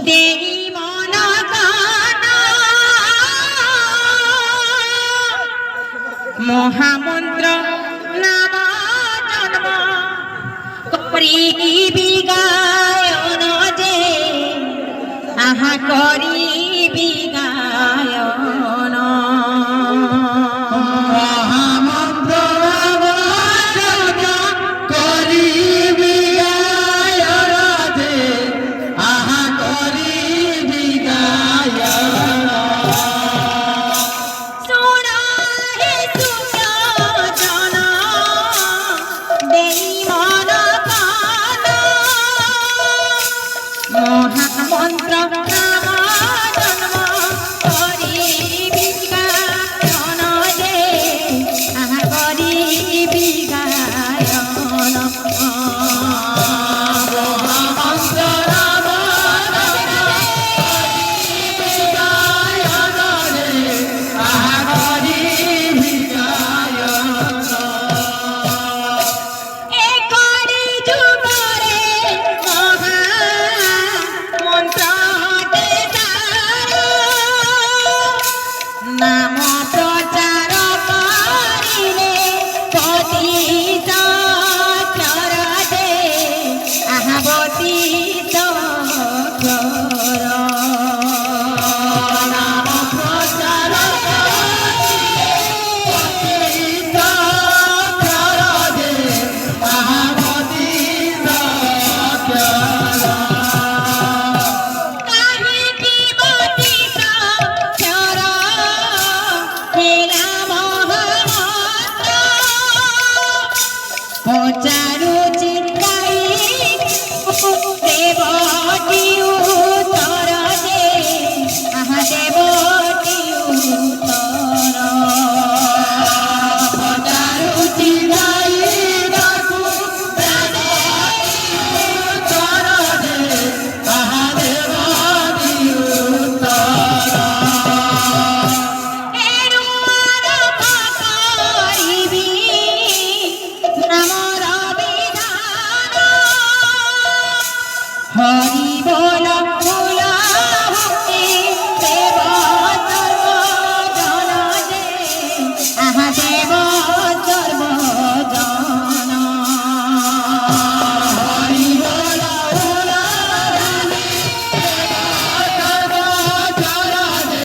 দেই মন গান মহামন্ত্র নাম জন্ম করিবি গায়ন যে আহা করিবি গায়ন মহামন্ত্র করিবি গায়ন যে আহা করিবি গায়ন সোনা হে সুজন দেই মন গান মহামন্ত্র নাম জন্ম করিবি গায়ন যে আহা করিবি গায়ন মহামন্ত্র আহা করিবি গায়ন এ করি যুগরে মহা মন্ত্র নাম প্রচার করিলে পতি চরদে আহাবতী চর নাম প্রচার কাহিনী বতী চর হেলা মহামন্ত্র পচারু চিন্তাই দেবতী উত্তর দে আহা দেবতী উত্তর পচারু চিন্তাই এরুয়ার করিবি নামর বিধান হরি বল ফুল ভক্তি দেব সর্বজন দে আহা দেব